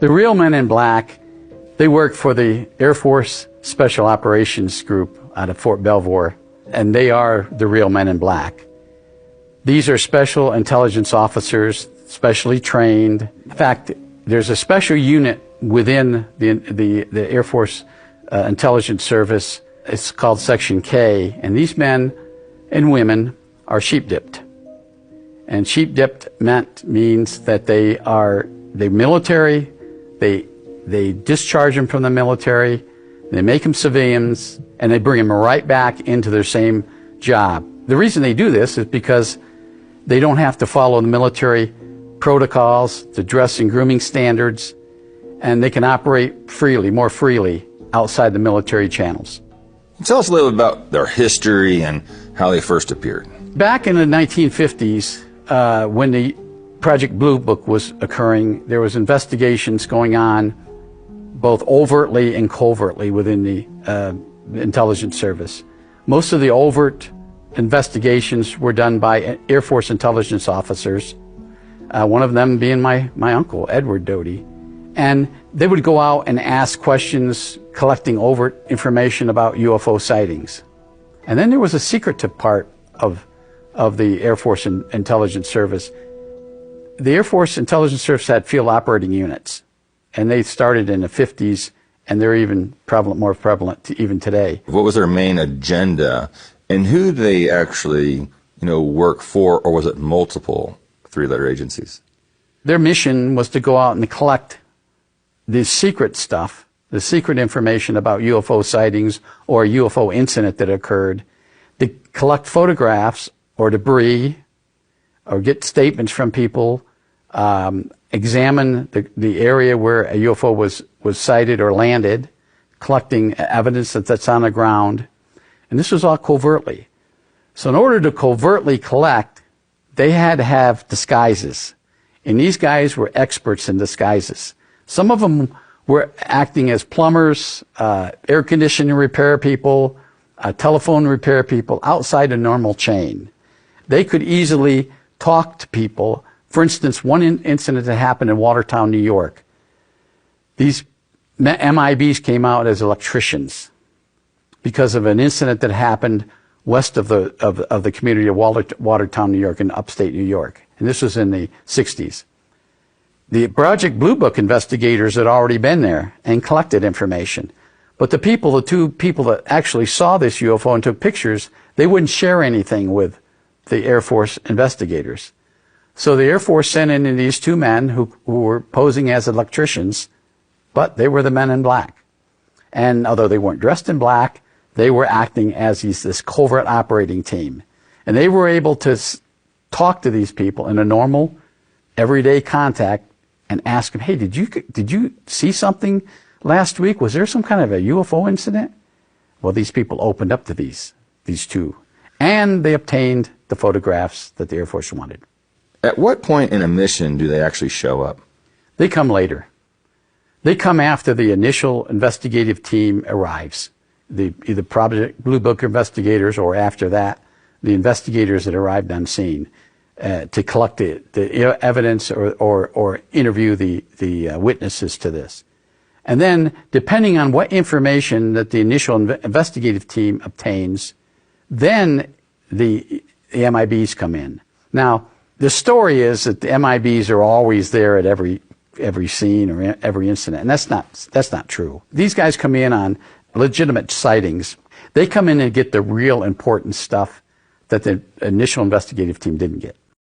The real men in black, they work for the Air Force Special Operations Group out of Fort Belvoir, and they are the real men in black. These are special intelligence officers, specially trained. In fact, there's a special unit within the Air Force Intelligence Service. It's called Section K, and these men and women are sheep-dipped. And sheep-dipped means that they're military. They discharge them from the military, they make them civilians, and they bring them right back into their same job. The reason they do this is because they don't have to follow the military protocols, the dress and grooming standards, and they can operate freely, more freely, outside the military channels. Tell us a little about their history and how they first appeared. Back in the 1950s, when the Project Blue Book was occurring, there was investigations going on both overtly and covertly within the intelligence service. Most of the overt investigations were done by Air Force intelligence officers, one of them being my uncle, Edward Doty. And they would go out and ask questions, collecting overt information about UFO sightings. And then there was a secretive part of the Air Force Intelligence Service. The Air Force Intelligence Service had field operating units, and they started in the 50s, and they're even more prevalent even today. What was their main agenda, and who did they actually, work for, or was it multiple three-letter agencies? Their mission was to go out and collect the secret stuff, the secret information about UFO sightings or a UFO incident that occurred, to collect photographs or debris, or get statements from people, examine the area where a UFO was sighted or landed, collecting evidence that's on the ground. And this was all covertly. So in order to covertly collect, they had to have disguises. And these guys were experts in disguises. Some of them were acting as plumbers, air conditioning repair people, telephone repair people outside a normal chain. They could easily talk to people. For instance, one incident that happened in Watertown, New York. These MIBs came out as electricians because of an incident that happened west of the community of Watertown, New York, in upstate New York. And this was in the 60s. The Project Blue Book investigators had already been there and collected information. But the two people that actually saw this UFO and took pictures, they wouldn't share anything with the Air Force investigators. So the Air Force sent in these two men who were posing as electricians, but they were the men in black. And although they weren't dressed in black, they were acting as this covert operating team. And they were able to talk to these people in a normal, everyday contact and ask them, hey, did you see something last week? Was there some kind of a UFO incident? Well, these people opened up to these two. And they obtained the photographs that the Air Force wanted. At what point in a mission do they actually show up? They come later. They come after the initial investigative team arrives. Either Project Blue Book investigators, or after that, the investigators that arrived on scene to collect the evidence or interview the witnesses to this. And then, depending on what information that the initial investigative team obtains, then the MIBs come in. Now, the story is that the MIBs are always there at every scene or every incident, and that's not true. These guys come in on legitimate sightings. They come in and get the real important stuff that the initial investigative team didn't get.